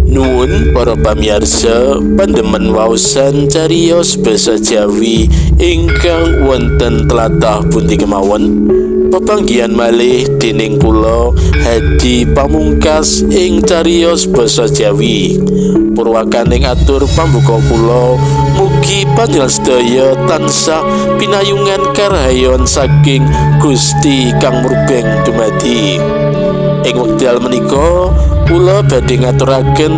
Nuwun para pamirsa pandemen waosan cariyos basa Jawi ingkang wonten tlatah pundi kemawon. Pepanggihan malih dening kula Hadi Pamungkas ing cariyos basa Jawi. Purwakaning atur pambuka kula mugi panjenengan sedaya tansah pinayungan karahayon saking Gusti Kang Murbeng dumadi. Ing wekdal menika kula badhe ngaturaken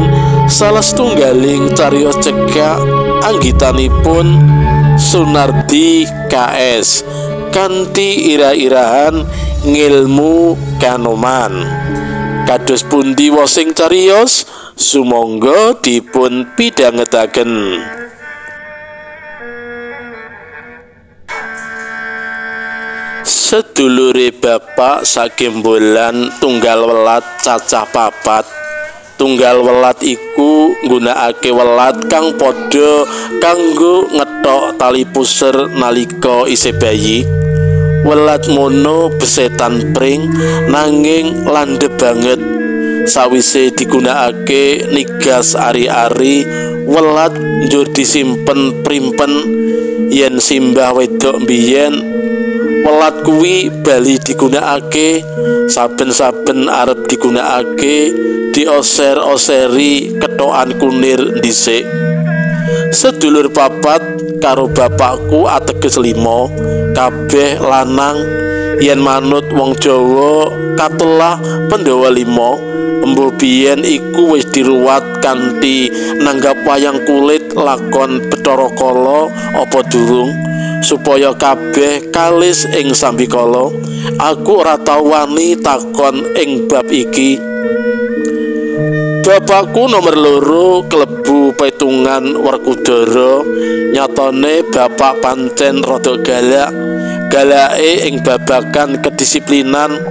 salah setunggaling cariyos cekak anggitanipun Sunardi KS kanthi ira-irahan ngilmu kanoman. Kados pundi wosing cariyos sumangga dipun pidhangetaken. Sedulure bapak sakembolan tunggal welat cacah papat. Tunggal welat iku nggunakake welat kang padha kanggo ngethok tali pusar nalika isih bayi. Welat mono besetan pring nanging landhep banget. Sawise digunakake nigas ari-ari, welat njur disimpen primpen. Yen simbah wedok mbiyen welat kuwi bali digunakake saben-saben arep digunakake dioser-oseri kethokan kunir dhisik. Sedulur papat karo bapakku ateges 5 kabeh lanang. Yen manut wong Jawa katelah Pandhawa 5 embuh biyen iku wis diruwat kanthi nanggap wayang kulit lakon Bathara Kala apa durung supaya kabeh kalis ing sambikala. Aku ora tau wani takon ing bab iki. Bapakku nomor 2 klebu petungan Werkudara. Nyatane bapak pancen rada galake ing babagan kedisiplinan.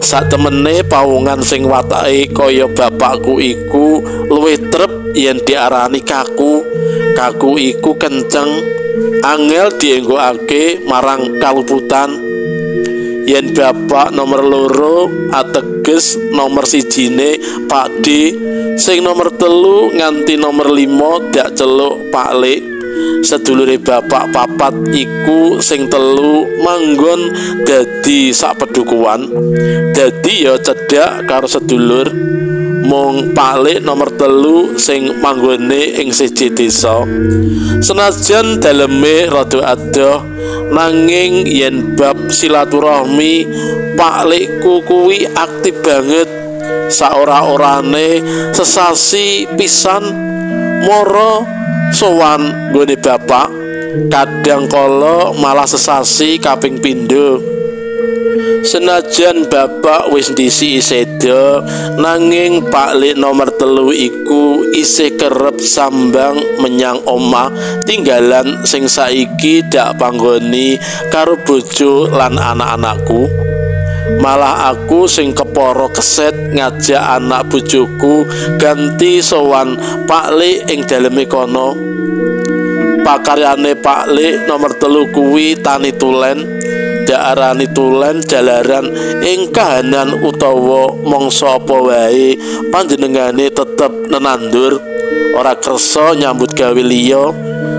Satemene pawungan sing watake kaya bapakku iku luwih trep yen diarani kaku. Kaku iku kenceng, angel dienggokake marang kaluputan. Yen bapak nomor 2 ateges nomor 1 Pak D, sing nomor 3 nganti nomor 5 dak celuk Pak Lek. Sedulure bapak papat iku sing 3 manggon dadi sapedukuan. Dadi ya cedhak karo sedulur. Mung Pak Lek nomor 3 sing manggone ing siji desa. Senajan daleme rada adoh, nanging yen bab silaturahmi Pak Lekku kuwi aktif banget. Saora-orane sesasi pisan mara sowan nggone bapak, kadang kala malah sesasi kaping pindho. Senajan bapak wis ndisi seda, nanging Pak Lek nomor 3 iku isih kerep sambang menyang omah tinggalan sing saiki dak panggoni karo bojo lan anak-anakku. Malah aku sing kepara keset ngajak anak bojoku ganti sowan Pak Lek ing daleme kono. Pakaryane Pak Lek nomor 3 kuwi tani tulen. Diarani tulen jalaran ing kahanan utawa mangsa apa wae panjenengane tetep nenandur, ora kersa nyambut gawe liya.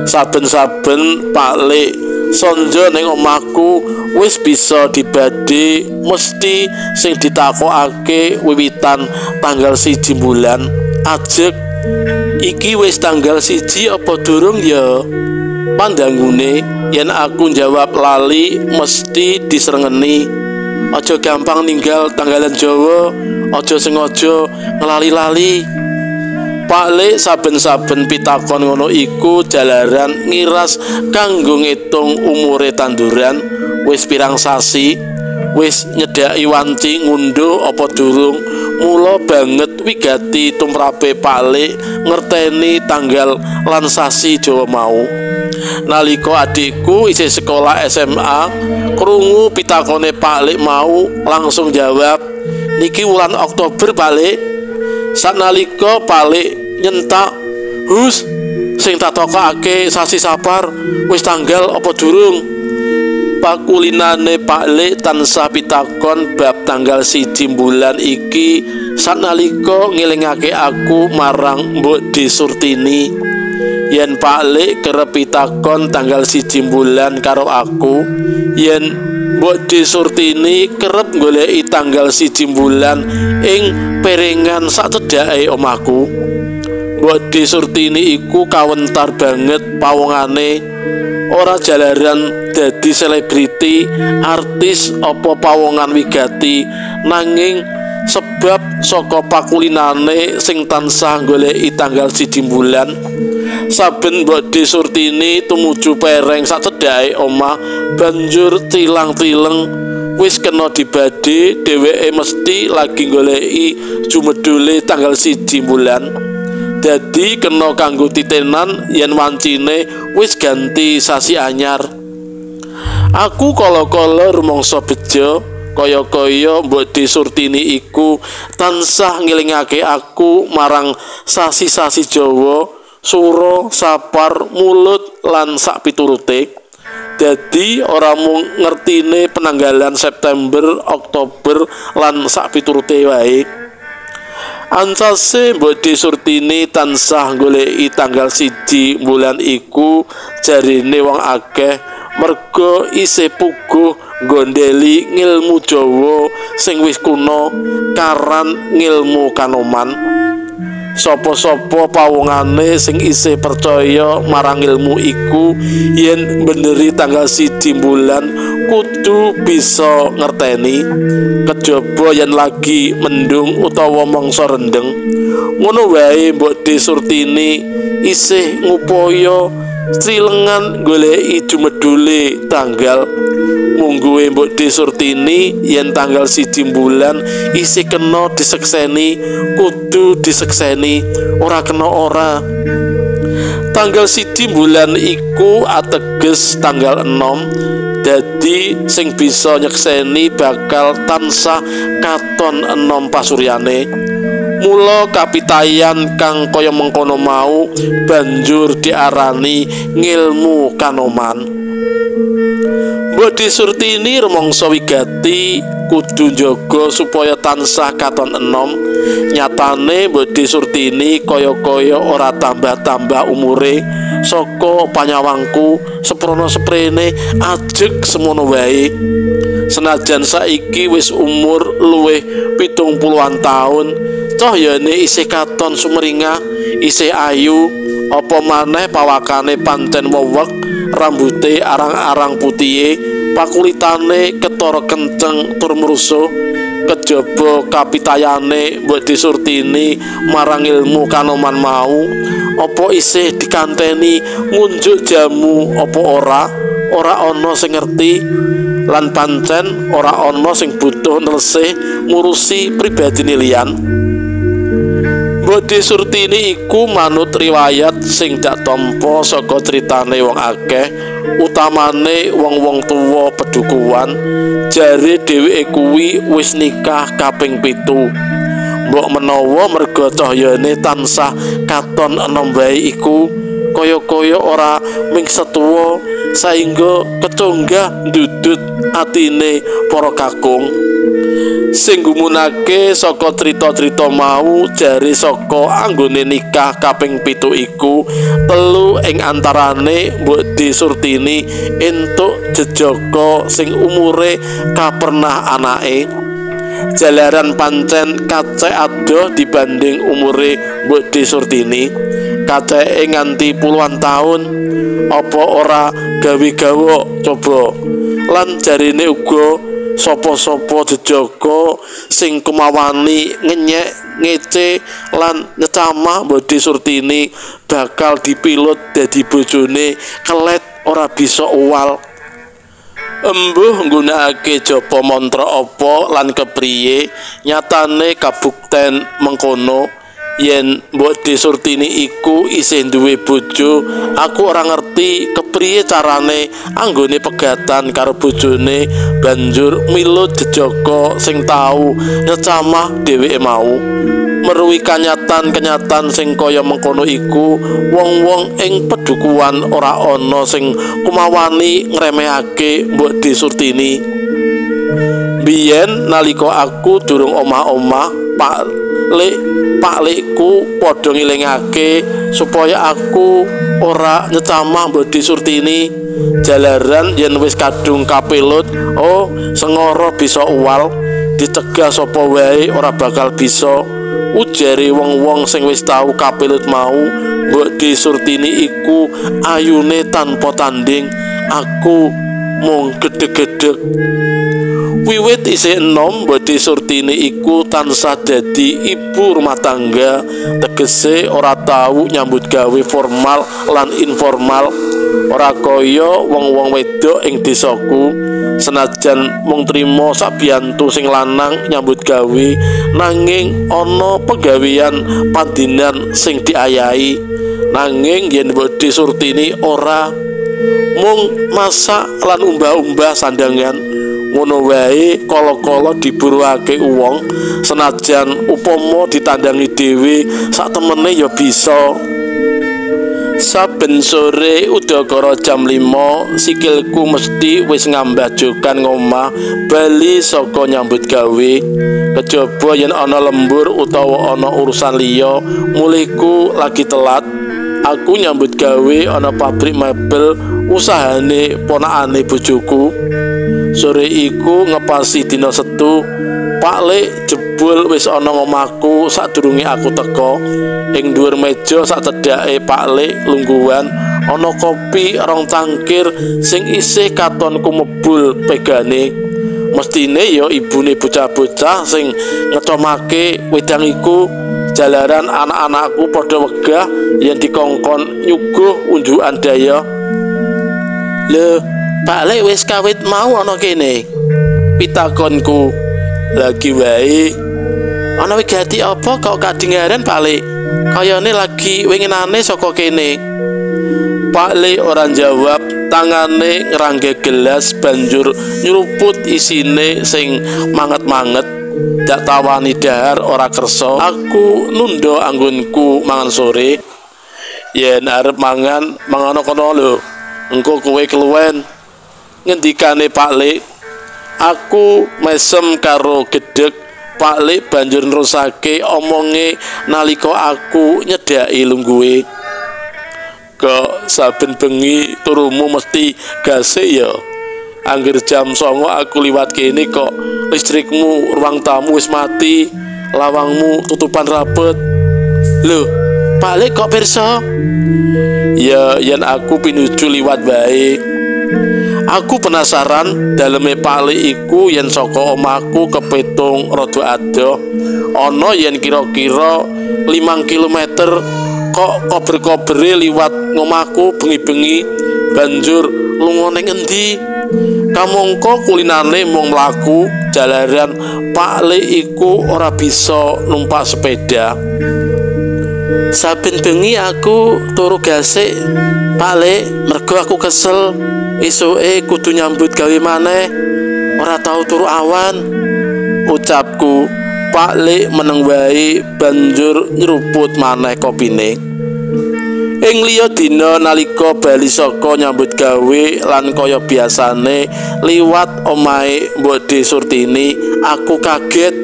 Saben-saben Pak Lek sonjo ning omahku wis bisa dibadhe mesti sing ditakokake wiwitan tanggal 1 bulan. Ajeg iki wis tanggal 1 apa durung ya? Pandangune yen aku jawab lali mesti disrengeni. Aja gampang ninggal tanggalan Jawa, aja sengaja ngelali-lali. Pak Lek saben-saben pitakon ngono iku jalaran ngiras kanggo ngitung umure tanduran. Wis pirang sasi, wis nyedhaki wanci ngunduh apa durung. Mula banget wigati tumrape Pak Lek ngerteni tanggal lan sasi Jawa mau. Nalika adikku isih sekolah SMA, krungu pitakone Pak Lek mau, langsung jawab, "Niki wulan Oktober, Pak Lek." Sanalika Pak Lek nyentak, "Hus, sing tak tokake sasi Sapar, wis tanggal apa durung?" pakulinane Pak Lik tansah pitakon bab tanggal 1 bulan iki sanalika ngelingake aku marang Mbok De Surtini yen Pak Lik kerep pitakon tanggal 1 bulan karo aku, yen Mbok De Surtini kerep goleki tanggal 1 bulan ing perengan sacedhake omahku. Mbok De Surtini iku kawentar banget pawongane, ora jalaran dadi selebriti, artis apa pawongan wigati, nanging sebab saka pakulinane sing tansah goleki tanggal 1 bulan. Saben Mbok De Surtini tumuju pereng sacedhake omah banjur tilang-tileng wis kena dibade, dheweke mesti lagi goleki jumedule tanggal 1 bulan. Dadi kena kanggo titenan yen wancine wis ganti sasi anyar. Aku kala-kala rumangsa bejo kaya-kaya Mbok De Surtini iku tansah ngelingake aku marang sasi-sasi Jawa, Suro, Sapar, Mulut lan sak piturute. Dadi ora mung ngertine penanggalan September, Oktober lan sak piturute wae. Ancase Mbok De Surtini tansah goleki tanggal 1 bulan iku jarine wong akeh merga isih puguh gondeli ngilmu Jawa sing wis kuno karan ngilmu Kanoman. Sapa-sapa pawongane sing isih percaya marang ilmu iku yen beneri tanggal 1 bulan kudu bisa ngerteni, kejaba yen lagi mendung utawa mangsa rendeng. Ngono wae Mbok De Surtini isih ngupaya strilengan goleki jumedule tanggal. Mungguhe Mbok De Surtini yen tanggal 1 bulan isih kena disekseni, kudu disekseni, ora kena ora. Tanggal 1 bulan iku ateges tanggal 6, dadi sing bisa nyekseni bakal tansah katon enom pasuryane. Mula kapitayan kang kaya mengkono mau banjur diarani ngilmu Kanoman. Mbok De Surtini rumangsa wigati kudu njaga supaya tansah katon enom. Nyatane Mbok De Surtini kaya-kaya ora tambah-tambah umure, saka panyawangku seprono-seprene ajeg semono wae. Senajan saiki wis umur luwih 70-an taun, cahyane isih katon sumringah, isih ayu, apa maneh pawakane pancen wewek, rambute arang-arang putihe, pakulitane ketara kenceng tur mrusuh. Kejaba kapitayane Mbok De Surtini marang ilmu Kanoman mau, apa isih dikanteni ngunjuk jamu apa ora ana sing ngerti, lan pancen ora ana sing butuh nelesih ngurusi pribadine liyan. Mbok De Surtini iku manut riwayat sing dak tampa saka critane wong akeh, utamane wong-wong tuwa pedukuhan. Jare dheweke kuwi wis nikah kaping 7. Mbok menawa merga cahyane tansah katon enom wae iku kaya-kaya ora ming setuwa saingga kecunggah ndudut atine para kakung. Sing gumunake saka crita-crita mau jare saka anggone nikah kaping 7 iku 3 ing antarane Mbok De Surtini entuk jejaka sing umure kapernah anake. Jalaran pancen kacek adoh dibanding umure Mbok De Surtini, kaceke nganti puluhan taun. Apa ora gawe-gawa coba? Lan jarine uga sapa-sapa jejaka sing kemawani ngenyek, ngece lan nyecamah Mbok De Surtini bakal dipilut dadi bojone kelet ora bisa uwal. Embuh nggunakake japa mantra apa lan kepriye, nyatane kabukten mengkono. Yen Mbok De Surtini iku isih duwe bojo, aku ora ngerti kepriye carane anggone pegatan karo bojone banjur milut jejaka sing tau nyecamah dheweke mau. meruwi kanyatan-kenyataan sing kaya mengkono iku wong-wong ing pedukuhan ora ana sing kumawani ngremehake Mbok De Surtini. Biyen nalika aku durung omah-omah, Paklikku padha ngilingake supaya aku ora nyecamah Mbok De Surtini. Jalaran yen wis kadung kapelut, oh sengara bisa uwal, dicegah sapa wae ora bakal bisa. Ujare wong-wong sing wis tau kapelut mau, Mbok De Surtini iku ayune tanpa tanding, aku mung gedhe-gedhe. Wiwit isih enom, Mbok De Surtini iku tansah dadi ibu rumah tangga, tegese ora tau nyambut gawe formal lan informal. Ora kaya wong-wong wedok ing desaku, senajan mung trima sabiyantu sing lanang nyambut gawe, nanging ana pegawean padinan sing diayahi. Nanging yen Mbok De Surtini ora mung masak lan umbah-umbah sandangan, ngono wae kala-kala diburuhake wong, senajan upama ditandangi dhewe sak temene ya bisa. Saben sore udakara jam 5, sikilku mesti wis ngambah jokan ngomah bali saka nyambut gawe. Kejaba yen ana lembur utawa ana urusan liya, mulihku lagi telat, aku nyambut gawe ana pabrik mebel usahane ponakane bojoku. Sore iku ngepasi dina Setu, Paklik jebul wis ana ngomahku sadurunge aku teka. Ing dhuwur meja sak cedhake Paklik lungguhan ana kopi 2 cangkir sing isih katon kumebul pegane. Mestine ya ibune bocah-bocah sing ngecomake wedang iku, jalaran anak-anakku padha wegah yen dikongkon nyuguh unjukan daya. Lho, Paklik wis kawit mau ana kene? Pitakonku. Lagi wae. Ana wigati apa kok kadingaren Paklik? Kayane lagi winginane saka kene. Paklik ora jawab, tangane ngrangge gelas banjur nyuruput isine sing manget-manget. Dak tawani dahar ora kersa. Aku nunda anggonku mangan sore. Yen arep mangan kono lho. Engko kowe keluwen. Ngendikane Paklik. Aku mesem karo gedhek. Paklik banjur nerusake omonge nalika aku nyedhaki lungguhe. Kok saben bengi turumu mesti gasik ya? Angger jam 09.00 aku liwat kene kok listrikmu ruang tamu wis mati, lawangmu tutupan rapet. Lho, Paklik kok pirsa? Ya yen aku pinuju liwat bae. Aku penasaran daleme Paklik iku yen saka omahku kepitung rada adoh. Ana yen kira-kira 5 kilometer kok kober-kobere liwat ngomahku bengi-bengi, banjur lunga ning endi? Kamangka kulinane mung mlaku, jalaran Paklik iku ora bisa numpak sepeda. Saben bengi aku turu gasik Paklik, mergo aku kesel. Esuke kudu nyambut gawe maneh, ora tau turu awan. Ucapku. Paklik meneng wae banjur nyeruput maneh kopine. Ing liya dina nalika bali saka nyambut gawe lan kaya biasane liwat omahe Mbok De Surtini, aku kaget.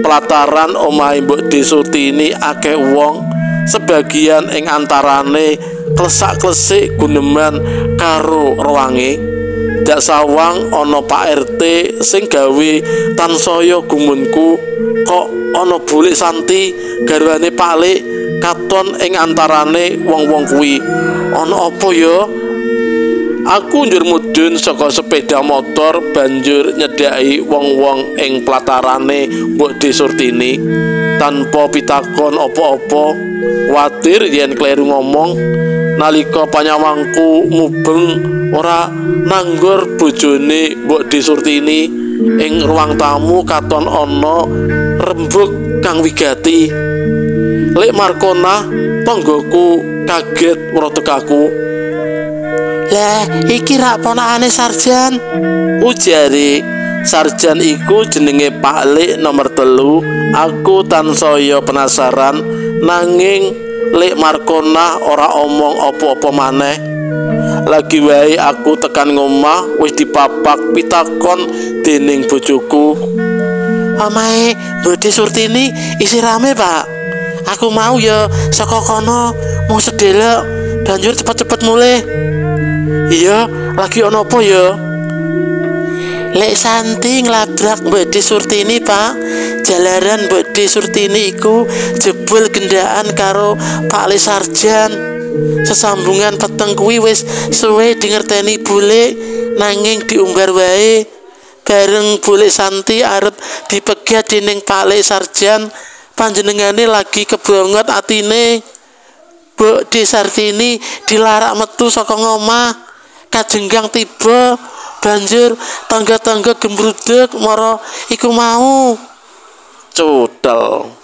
Pelataran omahe Mbok De Surtini akeh wong, sebagian ing antarane klesak-klesik guneman karo ruange. Dak sawang ana Pak RT sing gawe tansaya gumunku, kok ana bulik Santi garwane Paklik katon ing antarane wong-wong kuwi. Ana apa ya? Aku njur mudhun saka sepeda motor banjur nyedhaki wong-wong ing pelatarane Mbok De Surtini tanpa pitakon apa-apa. Kuwatir yen kleru ngomong nalika panyawangku mubeng ora nanggor bojone Mbok De Surtini. Ing ruang tamu katon ana rembug kang wigati. Lek Markona tanggoku kaget weruh tekaku. Lah iki rak ponakane Sarjan, ujare. sarjan iku jenenge Pak Lik nomor 3. Aku tansaya penasaran nanging Lik Markona ora omong apa-apa maneh. Lagi wae aku tekan ngomah wis dipapak pitakon dening bojoku. "Omahe Mbok Surtini isi rame, Pak. Aku mau ya saka kono mau sedelok banjur cepet-cepet mulih." "Iya, lagi ono apa ya?" "Lek Santi nglabrak Mbok Surtini, Pak. Jalaran Mbok Surtini iku jebul gendaan karo Pak Le Sarjan. Sesambungan peteng kuwi wis suwe dingerteni bule nanging diumbar wae. Bareng bule Santi arep dipegat dening Pak Le Sarjan, panjenengane lagi kebongot atine. Mbok Sartini dilarak metu saka ngomah. Kajenggang tiba banjur tangga-tangga gembruduk mara iku mau." Cudel.